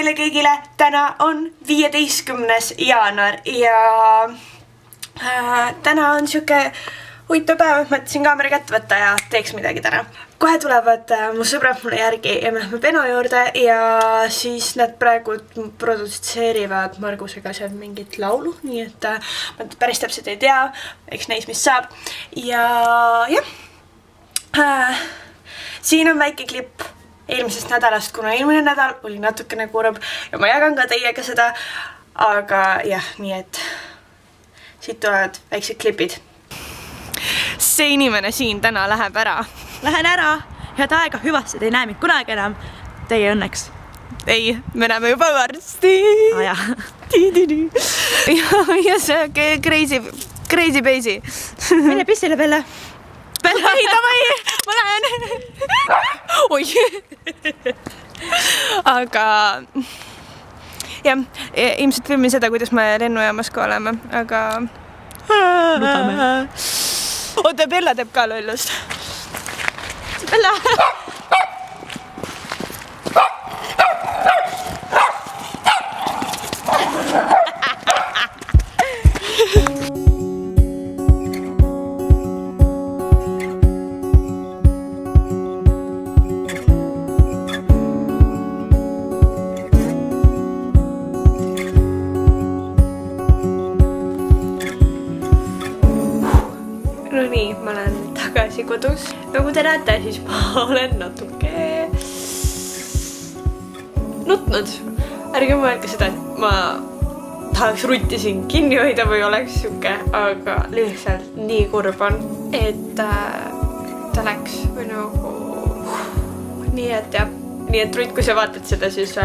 teile kõigile, täna on 15. jaanuar ja täna on siuke huvitav päev, et mõtlesin kaamera kätte võtta ja teeks midagi täna. Kohe tulevad mu sõbrad mulle järgi ja me lähme Beno juurde ja siis nad praegu produtseerivad Margusega seal mingit laulu, nii et ma päris täpselt ei tea, eks näis, mis saab. Ja jah, siin on väike klipp eelmisest nädalast, kuna eelmine nädal oli natukene kurb ja ma jagan ka teiega seda, aga jah, nii et siit tulevad väiksed klipid. See inimene siin täna läheb ära. Lähen ära, head aega, hüvasti, te ei näe mind kunagi enam. Teie õnneks. Ei, me näeme juba varsti. Jah. Ja see crazy bazy. Mine pissile, Pelle. Pelle, ei, davai, ma lähen. Oi. Aga jah, ilmselt filmin seda, kuidas me lennujaamas ka oleme, aga oota, Bella teeb ka lollust. Bella! No nii, ma olen tagasi kodus. Nagu te näete, siis ma olen natuke nutnud. Ärge mõelge seda, et ma tahaks ruttisin kinni hoida või oleks siuke, aga lihtsalt nii kurb on, et ta läks või nagu nii, et jah. Nii, et Rutt, kui sa vaatad seda, siis sa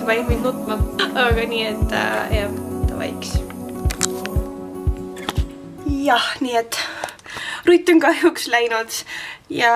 panid mind nutma. Aga nii, et jah, ta vaiks. Jah, nii et Rutt on kahjuks läinud ja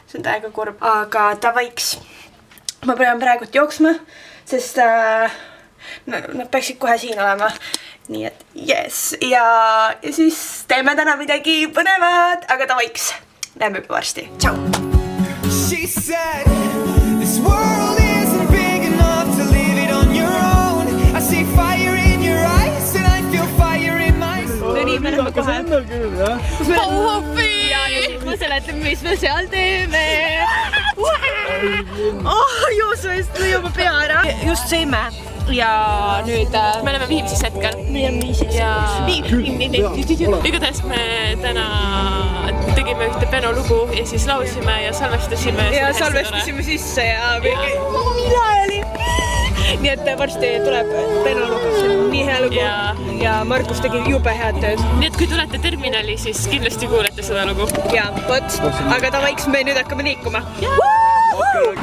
see on täiega kurb, aga ta vaiks. Ma pean praegult jooksma, sest nad peaksid kohe siin olema. Nii et yes, ja siis teeme täna midagi põnevat, aga ta vaiks. Näeme juba varsti. Tšau! She said, this world isn't big enough to leave it on your own. I see fire in your eyes and I feel fire in my soul. No nii, me läheme kohe. Pauhofi! Ja siis ma seletan, mis me seal teeme. Joosu eest lõi oma pea ära. Just sõime. Ja nüüd me oleme viimses hetkel. Me oleme viimses. Igatahes me täna tegime ühte Beno lugu ja siis laulsime ja salvestasime. Ja salvestasime sisse ja mida oli. Nii et varsti tuleb Beno lugu, see on nii hea lugu. Ja Margus tegi jube head tööd. Nii et kui tulete terminali, siis kindlasti kuulete seda lugu. Ja, võt, aga ta vaiks me nüüd hakkame liikuma.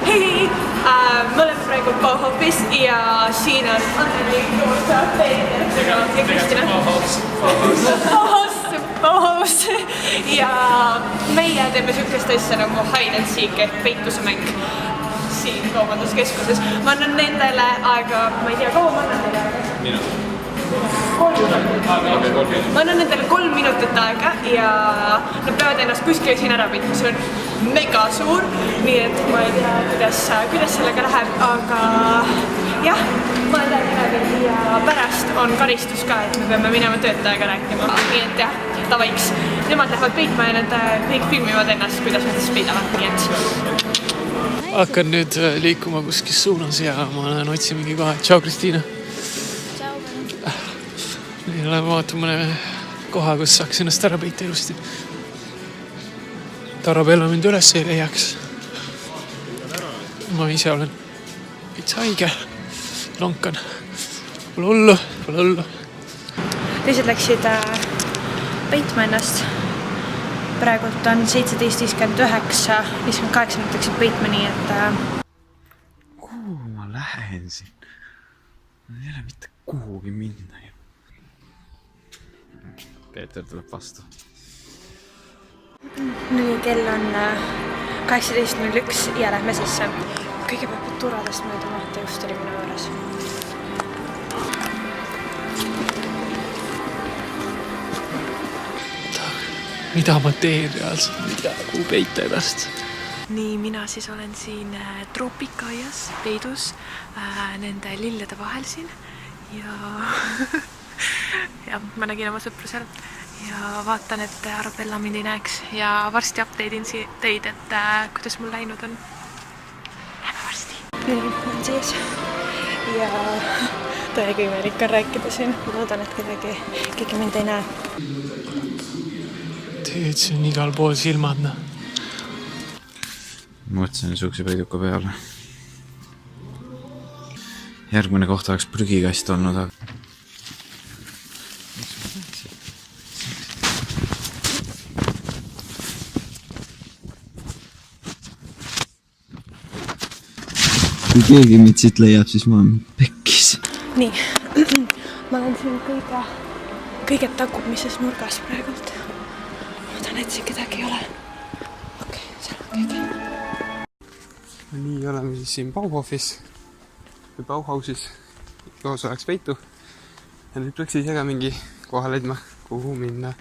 Hei, me oleme praegu Bauhofis ja siin on Anneli, Peeter ja Kristina. Bauhaus. Ja meie teeme sükest asja nagu hide and seek ehk peitusemäng siin kaubanduskeskuses. Ma annan nendele aega, ma ei tea, kaua ma annan teile aega? Minut. 3 minutit. Ma annan nendele 3 minutit aega ja nad peavad ennast kuskil siin ära pidma. See on mega suur, nii et ma ei tea, kuidas sellega läheb, aga jah, ma olen läbi ja pärast on karistus ka, et me peame minema töötajaga rääkima. Nii et jah, ta vaiks. Nemad lähevad peitma ja nad kõik filmivad ennast, kuidas nad siis peidavad, nii et hakkan nüüd liikuma kuskis suunas ja ma lähen otsin mingi koha. Tšau, Kristiina! Ma vaatan mõne koha, kus saaks ennast ära peita ilusti. Tarabella mind üles ei leiaks. Ma ise olen veits haige. Lonkan. Pole hullu. Teised läksid peitma ennast. Praegult on 17.59, 58 läksid peitma, nii et kuhu ma lähen siin? Ei ole mitte kuhugi minna ju. Peeter tuleb vastu. Nii, kell on 18.01 ja lähme sisse. Kõigepealt peab turadest mööda mahta, just oli minu juures. Mida ma teen reaalselt? Kuhu peita ennast? nii, mina siis olen siin troopikaaias peidus nende lillede vahel siin ja ja ma nägin oma sõpru seal ja vaatan, et Arabella mind ei näeks ja varsti update'in teid, et kuidas mul läinud on. Näeme varsti. Nii, olen sees ja täiega imelik on rääkida siin. Ma loodan, et keegi mind ei näe. Teed, see on igal pool silmad, noh. Mõtlesin sukse peiduka peale. Järgmine koht oleks prügikast olnud, aga... Kui keegi mind siit leiab, siis ma olen pekkis. Nii, ma olen siin kõige tagumises nurgas praegult. Loodan, et siin kedagi ei ole. Okei, seal on keegi. Nii oleme siis siin Bauhofis või Bauhausis koos oleks peitu ja nüüd peaks ise ka mingi koha leidma, kuhu minna.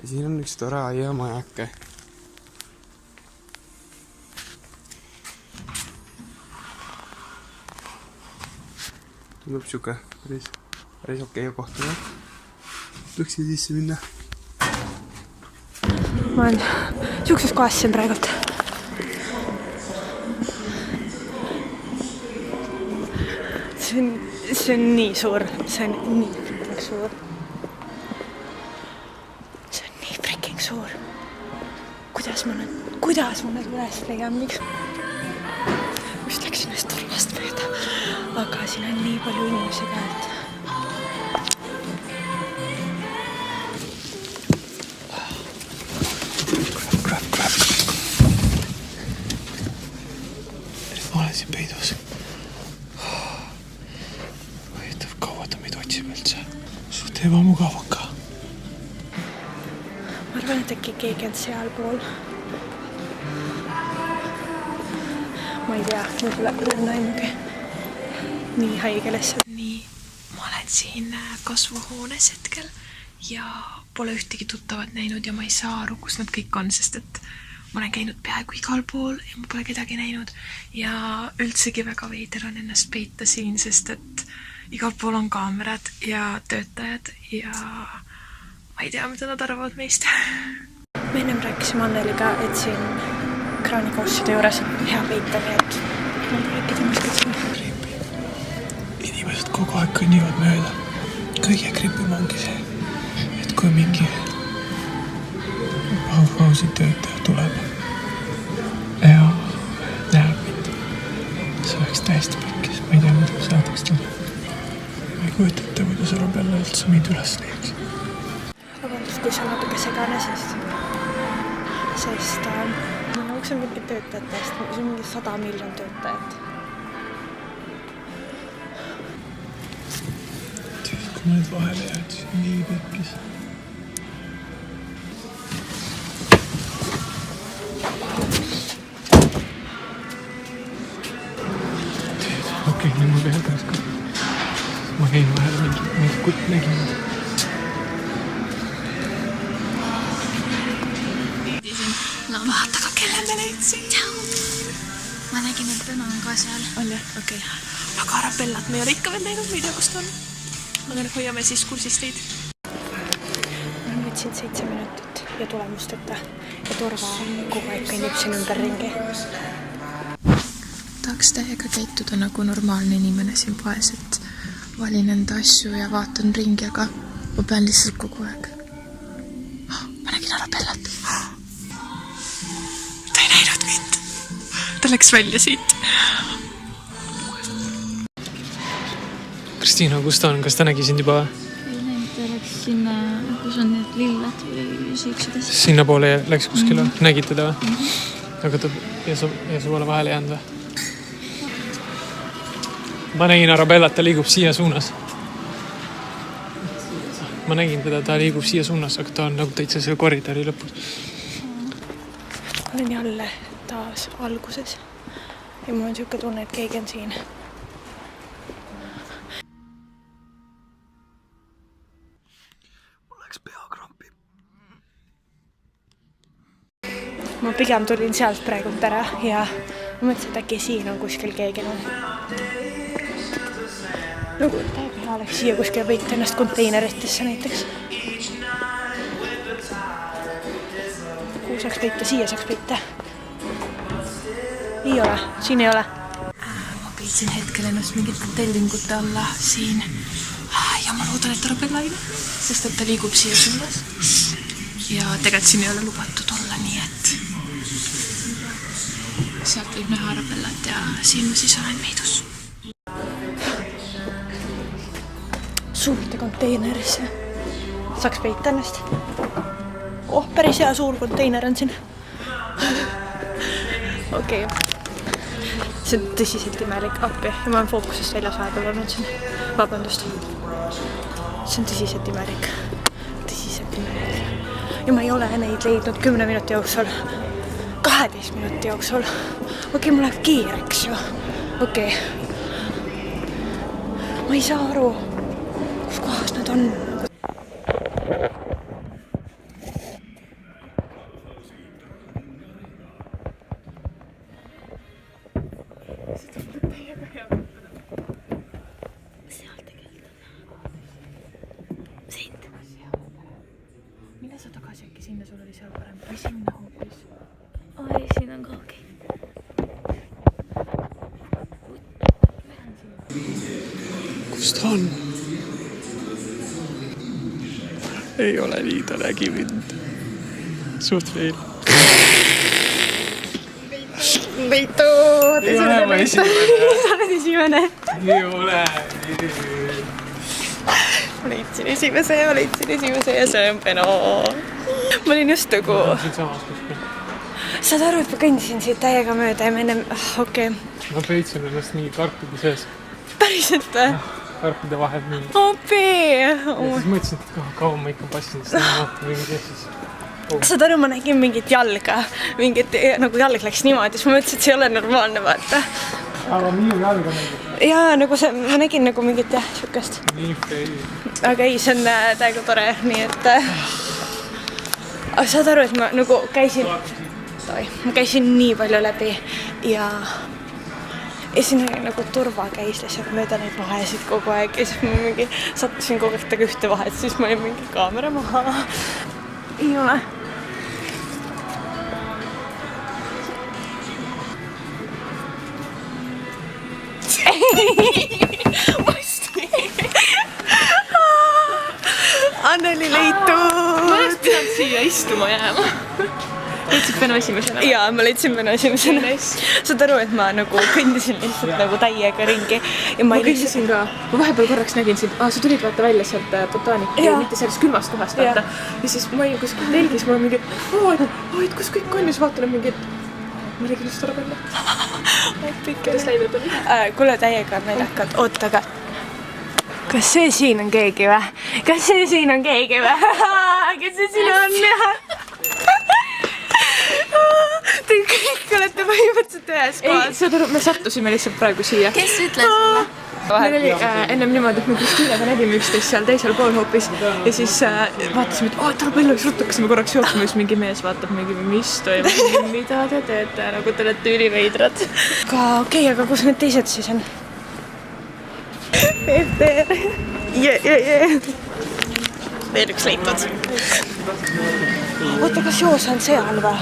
Ja siin on üks tore aiamajake. Tundub siuke päris okei kohta. Peaks sisse minna. Ma olen siukses kohas siin praegult. See on nii suur. See on nii freaking suur. See on nii freaking suur. Kuidas ma nüüd üles leian? Just läksin ühest turvast mööda. Aga siin on nii palju inimesi ka, et... Crap. Ma olen siin peidus. Võitav, kaua ta meid otsib üldse. Suht ebamugav on ka. Ma arvan, et äkki keegi on seal pool. Ma ei tea, võib-olla on aimugi. Nii haige lihtsalt. Nii, ma olen siin kasvuhoones hetkel ja pole ühtegi tuttavat näinud ja ma ei saa aru, kus nad kõik on, sest et ma olen käinud peaaegu igal pool ja ma pole kedagi näinud ja üldsegi väga veider on ennast peita siin, sest et igal pool on kaamerad ja töötajad ja ma ei tea, mida nad arvavad meist. Me ennem rääkisime Anneliga, et siin kraanikausside juures on hea peita, nii et ma äkki temast küsin. Inimesed kogu aeg kõnnivad mööda. Kõige gripim ongi see, et kui mingi Bauhausi töötaja tuleb ja näeb mind, see oleks täiesti pekkis. Ma ei tea, mida saadaks talle. Ma ei kujuta ette, kuidas Arabella üldse mind üles leiaks. Vabandust, kui see on natuke segane, sest ma jooksen mingi töötajatest, see on mingi 100 miljon töötajat. Kui ma nüüd vahele jääd, siis on nii pekkis. Okei, nüüd ma pean taas ka. Ma käin vahele mingi kutt nägin. No vaata ka, kelle me leidsin. Ma nägin, et täna on ka seal. On jah, okei. Aga Arabellat me ei ole ikka veel näinud, ma ei tea, kus ta on. Aga nüüd hoiame siis kursis teid. Ma olen nüüd siin 7 minutit ja tulemusteta ja turva kogu aeg kõnnib siin ümber ringi. Tahaks täiega käituda nagu normaalne inimene siin poes, et valin enda asju ja vaatan ringi, aga ma pean lihtsalt kogu aeg. Ma nägin Arabellat. Ta ei näinud mind. Ta läks välja siit. Kristiina, kus ta on? Kas ta nägi sind juba? Ei näinud, ta läks sinna, kus on need lillad või siuksed asjad. Sinna poole läks kuskile? Nägid teda või? Aga ta ja su poole vahele jäänud või? Ma nägin Arabellat, ta liigub siia suunas. Ma nägin teda, ta liigub siia suunas, aga ta on nagu täitsa selle koridori lõpus. Olen jälle taas alguses ja mul on siuke tunne, et keegi on siin. ma pigem tulin sealt praegult ära ja ma mõtlesin, et äkki siin on kuskil keegi nagu täiega hea oleks siia kuskil peita ennast konteineritesse näiteks. Kuhu saaks peita? Siia saaks peita. Ei ole, siin ei ole. Ma peitsin hetkel ennast mingite tellingute alla siin ja ma loodan, et Arabella ei näe, sest et ta liigub siia suunas. Ja tegelikult siin ei ole lubatud olla, nii et sealt võib näha Arabellat ja siin ma siis olen meidus. Suurde konteinerisse. Saaks peita ennast. Oh, päris hea suur konteiner on siin. Okei. See on tõsiselt imelik appi ja ma olen fookusest väljas vahepeal olnud siin. Vabandust. See on tõsiselt imelik. Tõsiselt imelik. Ja ma ei ole neid leidnud 10 minuti jooksul. 12 minuti jooksul. Okei, mul läheb kiireks ju. Okei. Ma ei saa aru. Kus kohas nad on? Mine sa tagasi äkki sinna, sul oli seal parem või sinna hoopis? Ai, siin on ka okei. Kus ta on? Ei ole nii, ta nägi mind. Suht veel. Leitu! Ei ole ma esimene. Sa oled esimene. Ei ole. Ma leidsin esimese ja see on Peno. Ma olin just nagu... Siin samas kuskil. Saad aru, et ma kõndisin siit täiega mööda ja ma ennem... Okei. Ma peitsin ennast mingi karpide sees. Päriselt või? Karpide vahel mingi. Appi! Ja siis mõtlesin, et kaua ma ikka passin, sest ma vaatan mingi tehtis. Saad aru, ma nägin mingit jalga. Mingit, nagu jalg läks niimoodi, siis ma mõtlesin, et see ei ole normaalne, vaata. Aga minu jalga nägi. Jaa, nagu see, ma nägin nagu mingit jah, sükest. Nii fei. Aga ei, see on täiega tore, nii et... Aga saad aru, et ma nagu käisin... Ma käisin nii palju läbi ja siin oli nagu turva käis lihtsalt mööda neid vahesid kogu aeg ja siis ma mingi sattusin kogu aeg taga ühte vahet, siis ma olin mingi kaamera maha. Ei ole. Anneli leitud! Ma oleks pidanud siia istuma jääma. Leidsid Peno esimesena? Jaa, ma leidsin Peno esimesena. Saad aru, et ma nagu kõndisin lihtsalt nagu täiega ringi. Ja ma kõndisin ka. Ma vahepeal korraks nägin sind. Sa tulid vaata välja sealt botaanika ja mitte sellest külmast kohast vaata. Ja siis ma olin kuskil telgis, ma olen mingi, et kus kõik on ja siis vaatan mingi, ma tegin just Arabella. Kuidas läinud on? Kuule, täiega on naljakad. Oot, aga kas see siin on keegi või? Kas see siin on keegi või? Kas see siin on? Te kõik olete põhimõtteliselt ühes kohas. Ei, saad aru, me sattusime lihtsalt praegu siia. Kes ütles sulle? Meil oli ennem niimoodi, et me Kristiinaga nägime üksteist seal teisel pool hoopis ja siis vaatasime, et Arabella, siis ruttu hakkasime korraks jooksma, siis mingi mees vaatab mingi, mis toimub, mida te teete, nagu te olete üliveidrad. Aga okei, aga kus need teised siis on? FDR. Veel üks leitud. Oota, kas Joos on seal või?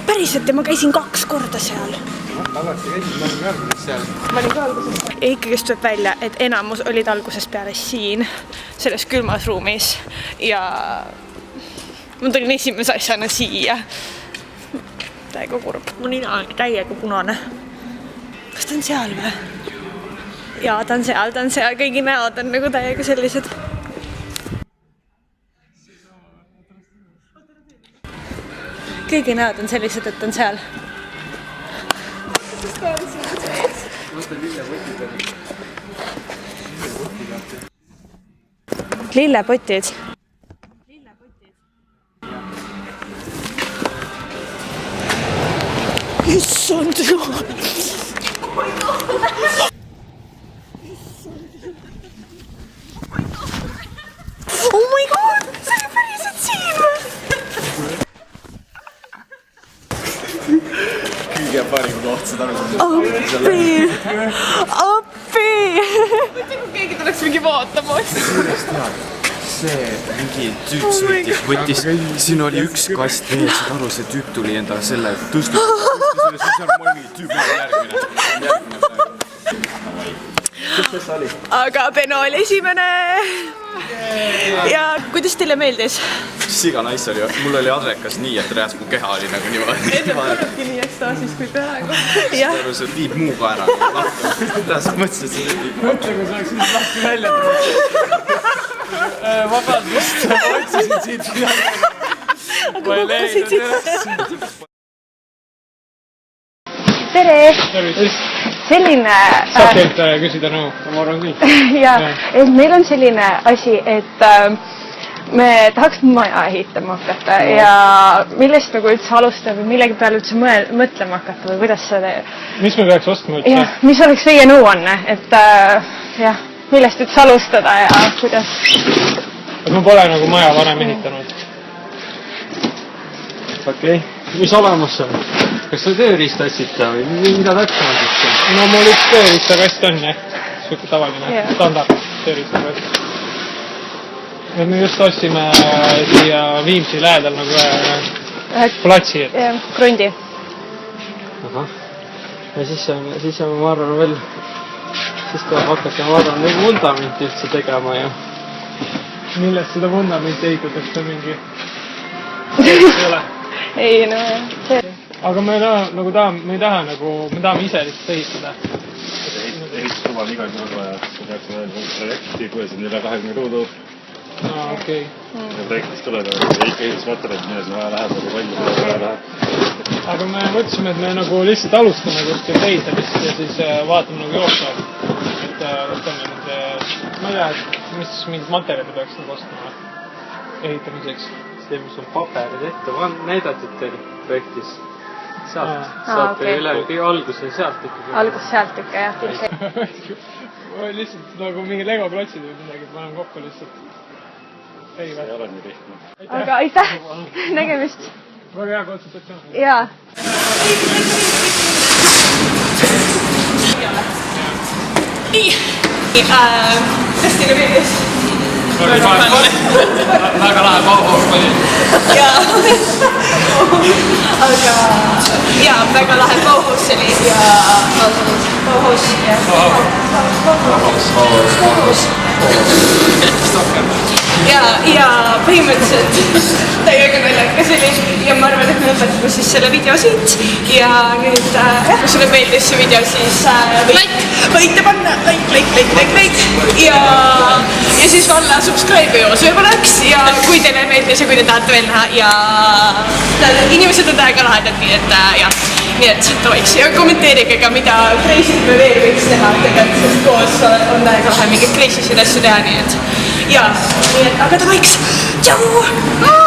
Päriselt, ma käisin 2 korda seal. Alati käisid, ma olin järgmine seal. Ma olin ka alguses. Ikkagist tuleb välja, et enamus olid algusest peale siin, selles külmas ruumis ja ma tulin esimese asjana siia. Täiega kurb. Mu nina on täiega punane. Kas ta on seal või? Jaa, ta on seal. Kõigi näod on nagu täiega sellised. Kõigi näod on sellised, et on seal. Lillepotid. Issand jumal. Oh my god, see oli päriselt siin või? kõige parim koht, seda aru. appi! mõtle, kui keegi tuleks mingi vaatama. see mingi tüüp võttis, siin oli üks kast veel, saad aru, see tüüp tuli enda selle tõstus selle siis on mingi tüüp järgmine. Kus see oli? aga Beno oli esimene. ja kuidas teile meeldis? Siga nice oli, mul oli adrekas nii, et reas mu keha oli nagu niimoodi. nii ekstaasis kui praegu. jah, see viib muu ka ära. Mõtlesin, et see viib. mõtle, kui sa oleks nüüd lahti välja tulnud. Vabandust, ma otsisin siit. aga kukkusid siit. tere! selline saab teilt küsida nõu, ma arvan küll. ja, et meil on selline asi, et me tahaks maja ehitama hakata ja millest nagu üldse alustada või millegi peale üldse mõtlema hakata või kuidas seda... mis me peaks ostma üldse? jah, mis oleks teie nõuanne, et jah, millest üldse alustada ja kuidas... ma pole nagu maja varem ehitanud. Okei. Mis olemas on? Kas sa tööriista otsite või mida täpsemalt üldse? No mul üks tööriistakast on jah, siuke tavaline standard tööriistakast. Et me just ostsime siia Viimsi lähedal nagu platsi. Krundi. Ahah. Ja siis on, ma arvan veel, siis tuleb hakata, ma arvan, nagu vundamenti üldse tegema ja millest seda vundamenti ehitatakse mingi ei ole. ei no see... aga me tahame ise lihtsalt ehitada. Ehitusluba on igal juhul vaja, sa peaks mõelda projekti, kuidas on üle 20 ruudu. Okei. Ja projektist tuleb, ehitusmaterjalid, milles vaja läheb, palju vaja läheb. aga me mõtlesime, et me nagu lihtsalt alustame kuskil ehitamist ja siis vaatame nagu jooksvalt. Et võtame nende, ma ei tea, mis mingid materjalid peaks nagu ostma ehitamiseks. See, mis on paberid ette, on näidatud teil projektis. Sealt saate üle, alguse sealt ikkagi. Algus sealt ikka, jah. lihtsalt nagu mingi legoklotsid või midagi, panen kokku lihtsalt. See ei ole nii lihtne. aga aitäh, nägemist. väga hea konsultatsioon. jaa. nii, kuidas teile meeldis? väga lahe Bauhaus oli. jaa, aga jaa, väga lahe Bauhaus oli ja Bauhaus, jah. ja põhimõtteliselt täiega naljakas oli ja ma arvan, et me lõpetame siis selle video siit ja nüüd kui sulle meeldis see video, siis võite panna like ja siis valla subscribe joos võib-olla üks ja kui teile meeldis ja kui te tahate veel näha ja inimesed on täiega lahedad, nii et jah, nii et toiks ja kommenteerige ka, mida crazy'd me veel võiks teha tegelikult, sest koos on täiega lahe mingeid crazy'sid asju teha, nii et jaa, nii et aga toiks, tšau!